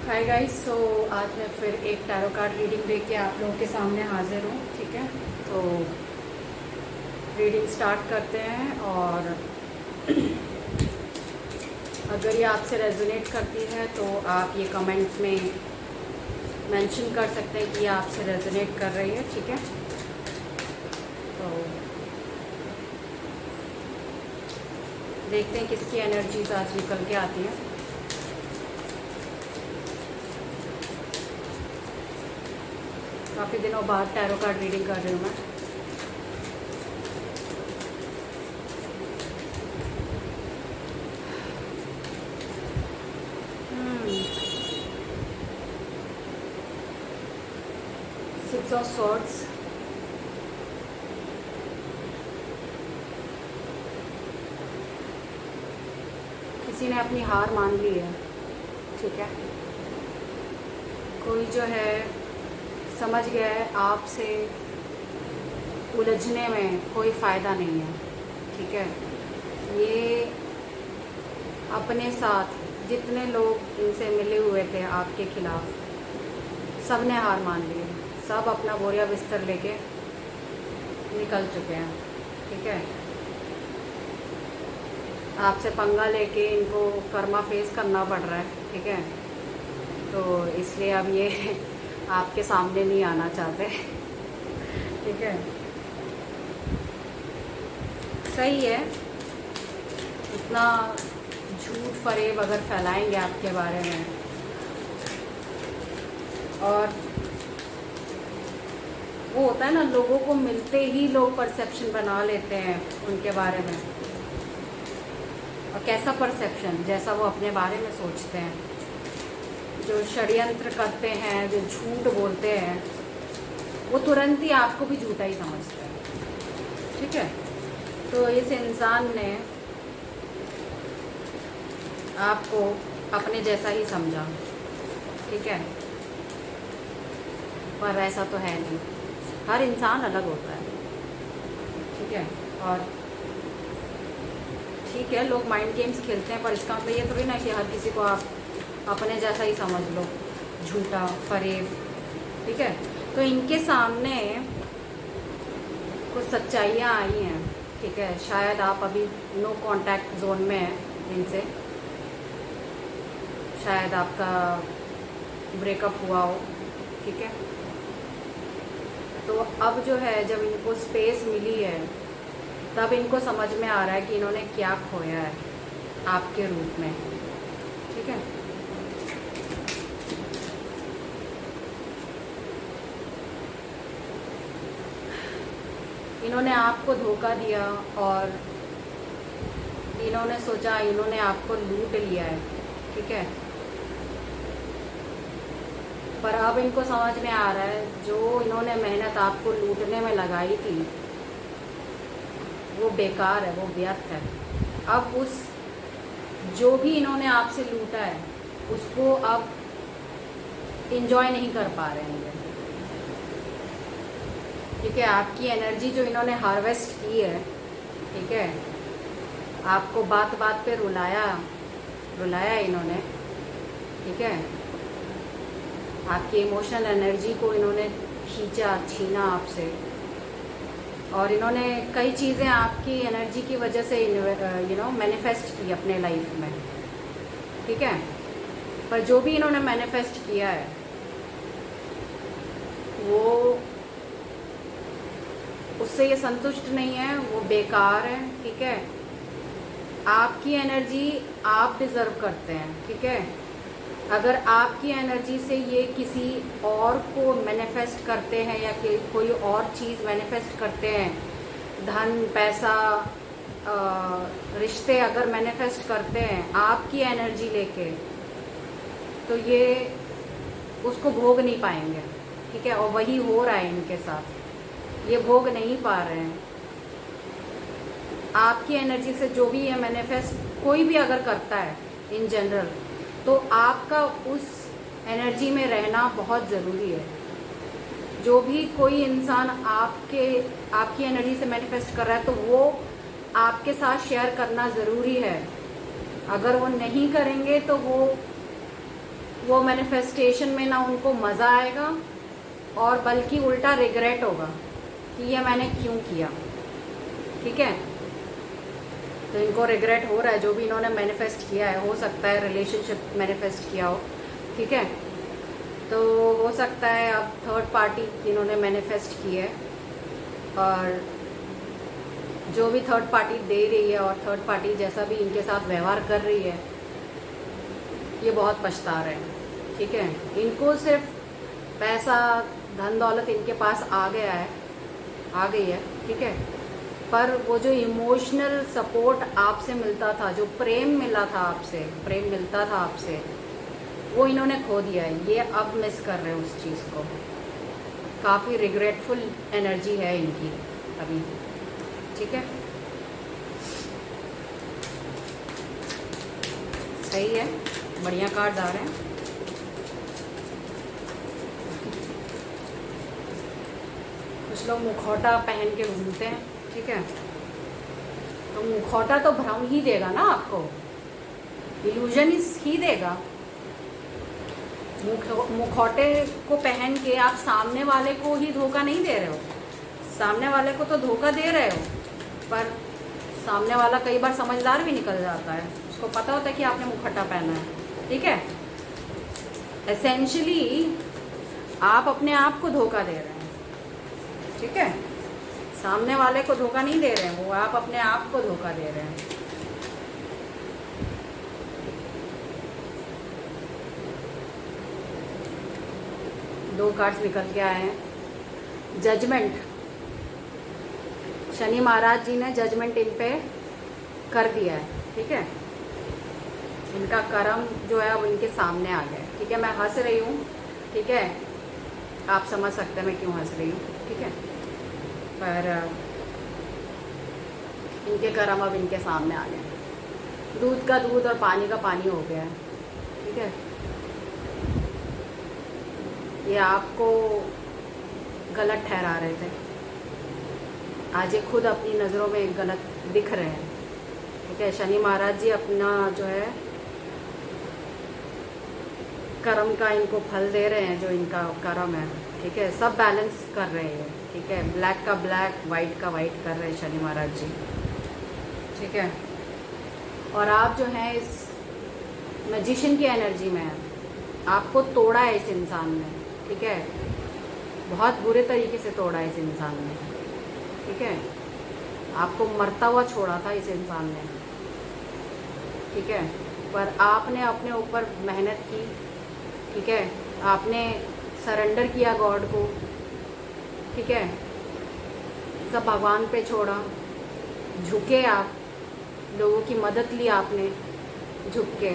Hi guys. सो आज मैं फिर एक टैरो कार्ड रीडिंग लेके आप लोगों के सामने हाजिर हूँ। ठीक है, तो रीडिंग स्टार्ट करते हैं। और अगर ये आपसे रेजोनेट करती है तो आप ये कमेंट में मेंशन कर सकते हैं कि ये आपसे रेजोनेट कर रही है। ठीक है, तो देखते हैं किसकी एनर्जीज आज निकल के आती हैं। काफ़ी दिनों बाद टैरो कार्ड रीडिंग कर रही हूँ मैं। सिक्स ऑफ सॉर्ड्स, किसी ने अपनी हार मान ली है। ठीक है, कोई जो है समझ गया है आपसे उलझने में कोई फ़ायदा नहीं है। ठीक है, ये अपने साथ जितने लोग इनसे मिले हुए थे आपके खिलाफ, सब ने हार मान ली है। सब अपना बोरिया बिस्तर लेके निकल चुके हैं। ठीक है, आपसे पंगा लेके इनको कर्मा फेस करना पड़ रहा है। ठीक है, तो इसलिए अब ये आपके सामने नहीं आना चाहते। ठीक है, सही है। इतना झूठ फरेब अगर फैलाएंगे आपके बारे में, और वो होता है ना, लोगों को मिलते ही लोग परसेप्शन बना लेते हैं उनके बारे में। और कैसा परसेप्शन? जैसा वो अपने बारे में सोचते हैं। जो षड्यंत्र करते हैं, जो झूठ बोलते हैं, वो तुरंत ही आपको भी झूठा ही समझते हैं। ठीक है, तो इस इंसान ने आपको अपने जैसा ही समझा। ठीक है, पर ऐसा तो है नहीं। हर इंसान अलग होता है। ठीक है, और ठीक है, लोग माइंड गेम्स खेलते हैं, पर इसका मतलब ये थोड़ी ना कि हर किसी को आप अपने जैसा ही समझ लो, झूठा फरेब। ठीक है, तो इनके सामने कुछ सच्चाइयाँ आई हैं। ठीक है, शायद आप अभी नो कांटेक्ट जोन में हैं इनसे, शायद आपका ब्रेकअप हुआ हो। ठीक है, तो अब जो है, जब इनको स्पेस मिली है, तब इनको समझ में आ रहा है कि इन्होंने क्या खोया है आपके रूप में। ठीक है, इन्होंने आपको धोखा दिया और इन्होंने सोचा इन्होंने आपको लूट लिया है। ठीक है, पर अब इनको समझ में आ रहा है जो इन्होंने मेहनत आपको लूटने में लगाई थी वो बेकार है, वो व्यर्थ है। अब उस जो भी इन्होंने आपसे लूटा है उसको अब इंजॉय नहीं कर पा रहे हैं। ठीक है, आपकी एनर्जी जो इन्होंने हार्वेस्ट की है, ठीक है, आपको बात बात पे रुलाया इन्होंने। ठीक है, आपकी इमोशनल एनर्जी को इन्होंने छीना आपसे, और इन्होंने कई चीज़ें आपकी एनर्जी की वजह से मैनिफेस्ट की अपने लाइफ में। ठीक है, पर जो भी इन्होंने मैनिफेस्ट किया है वो उससे ये संतुष्ट नहीं है, वो बेकार है। ठीक है, आपकी एनर्जी आप डिज़र्व करते हैं। ठीक है, अगर आपकी एनर्जी से ये किसी और को मैनिफेस्ट करते हैं या कि कोई और चीज़ मैनिफेस्ट करते हैं, धन पैसा रिश्ते अगर मैनिफेस्ट करते हैं आपकी एनर्जी लेके, तो ये उसको भोग नहीं पाएंगे। ठीक है, और वही हो रहा है इनके साथ, ये भोग नहीं पा रहे हैं। आपकी एनर्जी से जो भी ये मैनिफेस्ट कोई भी अगर करता है इन जनरल, तो आपका उस एनर्जी में रहना बहुत ज़रूरी है। जो भी कोई इंसान आपकी एनर्जी से मैनिफेस्ट कर रहा है तो वो आपके साथ शेयर करना ज़रूरी है। अगर वो नहीं करेंगे तो वो वो मैनिफेस्टेशन में ना उनको मज़ा आएगा और बल्कि उल्टा रिग्रेट होगा कि ये मैंने क्यों किया। ठीक है, तो इनको रिग्रेट हो रहा है जो भी इन्होंने मैनिफेस्ट किया है। हो सकता है रिलेशनशिप मैनिफेस्ट किया हो, ठीक है, तो हो सकता है अब थर्ड पार्टी इन्होंने मैनिफेस्ट की है, और जो भी थर्ड पार्टी दे रही है और थर्ड पार्टी जैसा भी इनके साथ व्यवहार कर रही है, ये बहुत पछता रहे हैं। ठीक है, इनको सिर्फ पैसा धन दौलत इनके पास आ गया है, आ गई है, ठीक है, पर वो जो इमोशनल सपोर्ट आपसे मिलता था, जो प्रेम मिला था आपसे, प्रेम मिलता था आपसे, वो इन्होंने खो दिया है। ये अब मिस कर रहे हैं उस चीज़ को। काफ़ी रिग्रेटफुल एनर्जी है इनकी अभी। ठीक है, सही है, बढ़िया कार्ड्स आ रहे हैं। कुछ लोग मुखौटा पहन के घूमते हैं, ठीक है, तो मुखौटा तो भ्रम ही देगा ना आपको, इल्यूजन ही देगा। मुखौटे को पहन के आप सामने वाले को ही धोखा नहीं दे रहे हो, सामने वाले को तो धोखा दे रहे हो, पर सामने वाला कई बार समझदार भी निकल जाता है, उसको पता होता है कि आपने मुखौटा पहना है। ठीक है, एसेंशियली आप अपने आप को धोखा दे रहे हैं। ठीक है, सामने वाले को धोखा नहीं दे रहे हैं, वो आप अपने आप को धोखा दे रहे हैं। दो कार्ड्स निकल के आए हैं। जजमेंट, शनि महाराज जी ने जजमेंट इन पे कर दिया है। ठीक है, इनका कर्म जो है वो इनके सामने आ गया है। ठीक है, मैं हंस रही हूँ, ठीक है, आप समझ सकते हैं मैं क्यों हंस रही हूँ। ठीक है, पर इनके कर्म अब इनके सामने आ गए। दूध का दूध और पानी का पानी हो गया है। ठीक है, ये आपको गलत ठहरा रहे थे, आज ये खुद अपनी नज़रों में गलत दिख रहे हैं। ठीक है, शनि महाराज जी अपना जो है कर्म का इनको फल दे रहे हैं, जो इनका कर्म है। ठीक है, सब बैलेंस कर रहे हैं। ठीक है, ब्लैक का ब्लैक, वाइट का वाइट कर रहे हैं शनि महाराज जी। ठीक है, और आप जो हैं इस मैजिशियन की एनर्जी में हैं, आपको तोड़ा है इस इंसान ने। ठीक है, बहुत बुरे तरीके से तोड़ा है इस इंसान ने। ठीक है, आपको मरता हुआ छोड़ा था इस इंसान ने। ठीक है, पर आपने अपने ऊपर मेहनत की। ठीक है, आपने सरेंडर किया गॉड को। ठीक है, सब भगवान पे छोड़ा, झुके आप, लोगों की मदद ली आपने झुक के।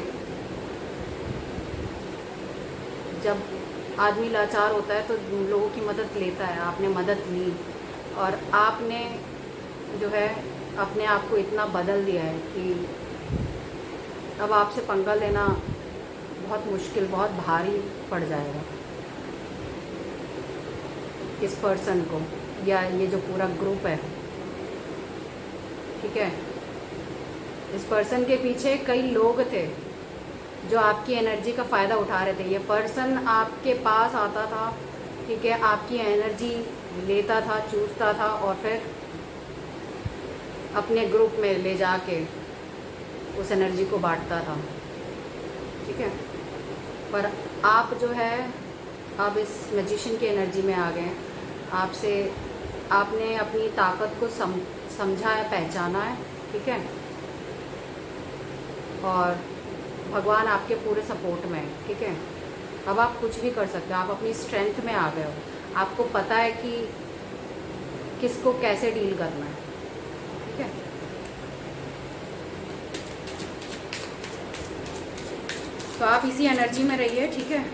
जब आदमी लाचार होता है तो लोगों की मदद लेता है, आपने मदद ली, और आपने जो है अपने आप को इतना बदल दिया है कि अब आपसे पंगा लेना बहुत मुश्किल, बहुत भारी पड़ जाएगा इस पर्सन को, या ये जो पूरा ग्रुप है। ठीक है, इस पर्सन के पीछे कई लोग थे जो आपकी एनर्जी का फ़ायदा उठा रहे थे। ये पर्सन आपके पास आता था, ठीक है, आपकी एनर्जी लेता था, चूसता था, और फिर अपने ग्रुप में ले जाके उस एनर्जी को बांटता था। ठीक है, पर आप जो है अब इस मैजिशियन की एनर्जी में आ गए। आपसे आपने अपनी ताकत को समझा है, पहचाना है। ठीक है, और भगवान आपके पूरे सपोर्ट में है। ठीक है, अब आप कुछ भी कर सकते हो, आप अपनी स्ट्रेंथ में आ गए हो, आपको पता है कि किसको कैसे डील करना है। ठीक है, तो आप इसी एनर्जी में रहिए। ठीक है,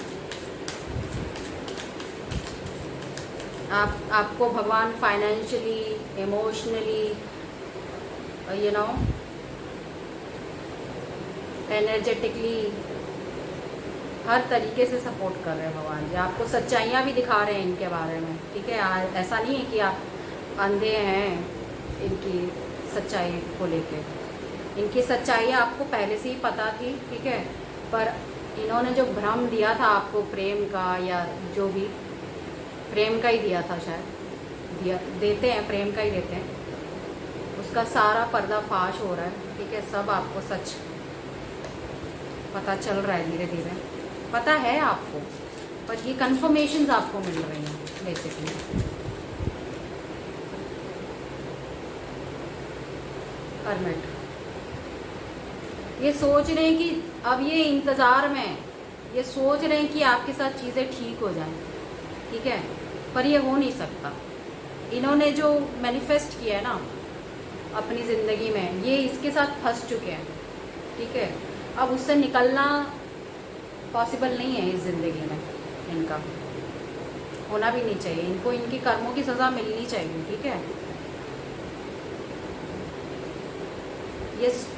आपको भगवान financially, emotionally, you know, energetically हर तरीके से सपोर्ट कर रहे हैं भगवान जी। आपको सच्चाइयाँ भी दिखा रहे हैं इनके बारे में। ठीक है, ऐसा नहीं है कि आप अंधे हैं इनकी सच्चाई को लेके। इनकी सच्चाई आपको पहले से ही पता थी। ठीक है, पर इन्होंने जो भ्रम दिया था आपको प्रेम का, या जो भी प्रेम का ही दिया था शायद, दिया देते हैं, प्रेम का ही देते हैं, उसका सारा पर्दाफाश हो रहा है। ठीक है, सब आपको सच पता चल रहा है, धीरे धीरे पता है आपको, पर ये कंफर्मेशंस आपको मिल रही हैं बेसिकली। परमिट, ये सोच रहे हैं कि अब ये इंतज़ार में, ये सोच रहे हैं कि आपके साथ चीज़ें ठीक हो जाएं, ठीक है, पर ये हो नहीं सकता। इन्होंने जो मैनिफेस्ट किया है ना अपनी ज़िंदगी में, ये इसके साथ फंस चुके हैं। ठीक है, अब उससे निकलना पॉसिबल नहीं है इस ज़िंदगी में, इनका होना भी नहीं चाहिए, इनको इनकी कर्मों की सज़ा मिलनी चाहिए। ठीक है,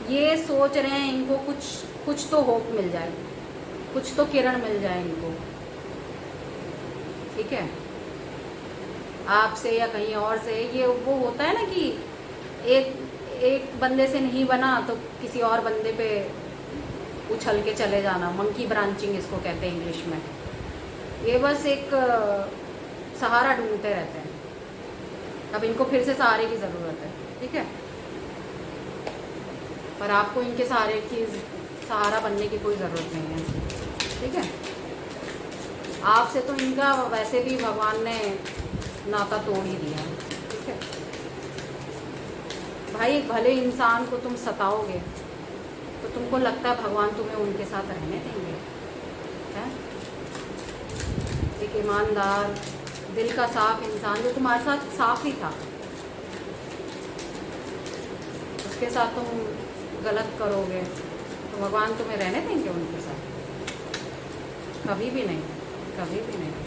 ये सोच रहे हैं इनको कुछ तो होप मिल जाए, कुछ तो किरण मिल जाए इनको। ठीक है, आपसे या कहीं और से। ये वो होता है ना कि एक बंदे से नहीं बना तो किसी और बंदे पे उछल के चले जाना, मंकी ब्रांचिंग इसको कहते हैं इंग्लिश में। ये बस एक सहारा ढूंढते रहते हैं। अब इनको फिर से सहारे की ज़रूरत है। ठीक है, पर आपको इनके सहारा बनने की कोई ज़रूरत नहीं है। ठीक है, आपसे तो इनका वैसे भी भगवान ने नाता तोड़ ही दिया है। ठीक है भाई, भले इंसान को तुम सताओगे तो तुमको लगता है भगवान तुम्हें उनके साथ रहने देंगे? है एक ईमानदार, दिल का साफ इंसान जो तुम्हारे साथ साफ ही था, उसके साथ तुम गलत करोगे तो भगवान तुम्हें रहने देंगे उनके साथ? कभी भी नहीं, कभी भी नहीं।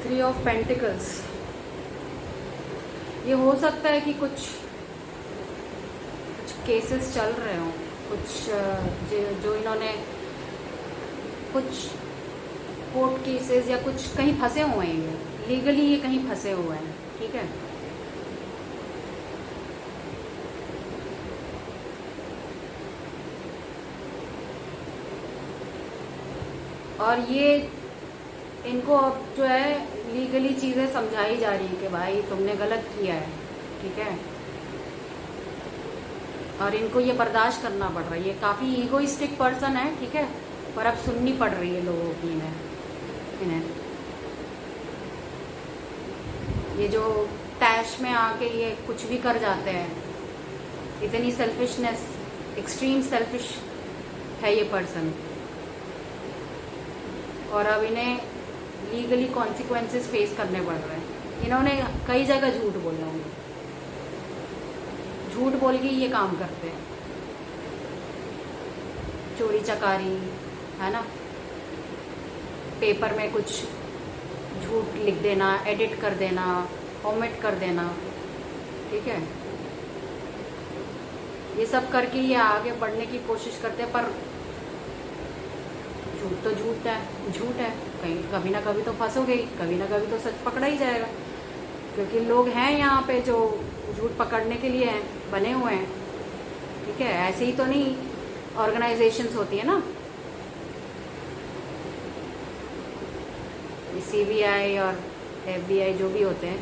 थ्री ऑफ पेंटिकल्स, ये हो सकता है कि कुछ केसेस चल रहे हों, कुछ जो इन्होंने कुछ कोर्ट केसेस या कुछ कहीं फंसे हुए हैं, लीगली ये कहीं फंसे हुए हैं। ठीक है, और ये इनको अब जो है लीगली चीज़ें समझाई जा रही है कि भाई तुमने गलत किया है। ठीक है, और इनको ये बर्दाश्त करना पड़ रहा है। ये काफ़ी ईगोइस्टिक पर्सन है। ठीक है, पर अब सुननी पड़ रही है लोगों की इन्हें। ये जो टैश में आके ये कुछ भी कर जाते हैं, इतनी सेल्फिशनेस, एक्सट्रीम सेल्फिश है ये पर्सन, और अब इन्हें लीगली कॉन्सिक्वेंसेस फेस करने पड़ रहे हैं। इन्होंने कई जगह झूठ बोला होंगे, झूठ बोल के ये काम करते हैं, चोरी चकारी, है ना, पेपर में कुछ झूठ लिख देना, एडिट कर देना, ओमिट कर देना। ठीक है, ये सब करके ये आगे बढ़ने की कोशिश करते हैं, पर झूठ तो झूठ है, कहीं कभी ना कभी तो फंसोगे, कभी ना कभी तो सच पकड़ा ही जाएगा, क्योंकि लोग हैं यहाँ पे जो झूठ पकड़ने के लिए हैं, बने हुए हैं। ठीक है, ऐसे ही तो नहीं ऑर्गेनाइजेशंस होती है ना, CBI और FBI जो भी होते हैं,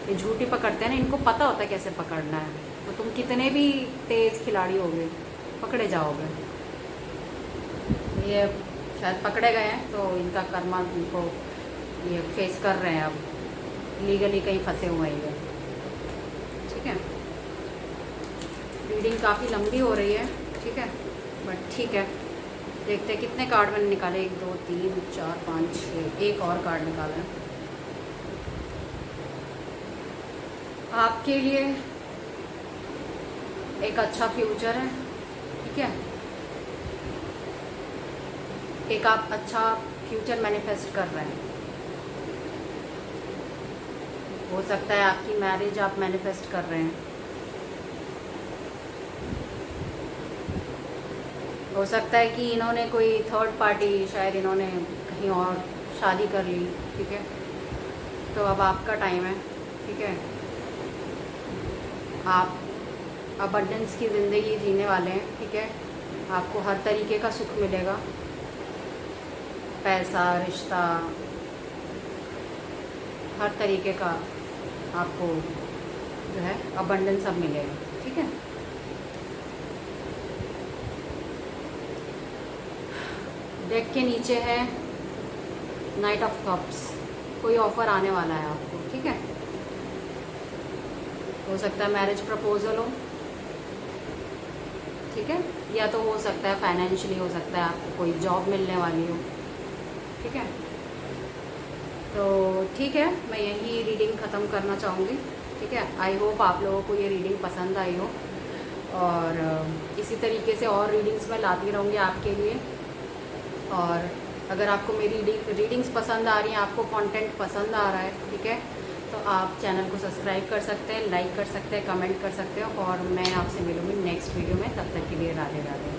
ये झूठ ही पकड़ते हैं ना, इनको पता होता है कैसे पकड़ना है। तो तुम कितने भी तेज़ खिलाड़ी होगे, पकड़े जाओगे। ये शायद पकड़े गए हैं तो इनका कर्मा इनको ये फेस कर रहे हैं, अब लीगली कहीं फंसे हुए हैं। ठीक है, रीडिंग काफ़ी लंबी हो रही है। ठीक है, बट ठीक है, देखते हैं कितने कार्ड मैंने निकाले। 1 2 3 4 5 6, एक और कार्ड निकाला है आपके लिए। एक अच्छा फ्यूचर है। ठीक है, एक आप अच्छा फ्यूचर मैनिफेस्ट कर रहे हैं। हो सकता है आपकी मैरिज आप मैनिफेस्ट कर रहे हैं, हो सकता है कि इन्होंने कोई थर्ड पार्टी, शायद इन्होंने कहीं और शादी कर ली। ठीक है, तो अब आपका टाइम है। ठीक है, आप अबंडेंस की ज़िंदगी जीने वाले हैं, ठीक है। आपको हर तरीके का सुख मिलेगा, पैसा, रिश्ता, हर तरीके का आपको जो है अबंडेंस सब मिलेगा, ठीक है। डेक के नीचे है नाइट ऑफ कप्स। कोई ऑफ़र आने वाला है आपको, ठीक है। हो सकता है मैरिज प्रपोजल हो, ठीक है, या तो हो सकता है फाइनेंशियली, हो सकता है आपको कोई जॉब मिलने वाली हो, ठीक है। तो ठीक है, मैं यही रीडिंग ख़त्म करना चाहूँगी, ठीक है। आई होप आप लोगों को ये रीडिंग पसंद आई हो, और इसी तरीके से और रीडिंग्स मैं लाती रहूँगी आपके लिए। और अगर आपको मेरी रीडिंग्स पसंद आ रही हैं, आपको कंटेंट पसंद आ रहा है, ठीक है, तो आप चैनल को सब्सक्राइब कर सकते हैं, लाइक कर सकते हैं, कमेंट कर सकते हैं, और मैं आपसे मिलूँगी नेक्स्ट वीडियो में। तब तक के लिए राधे राधे।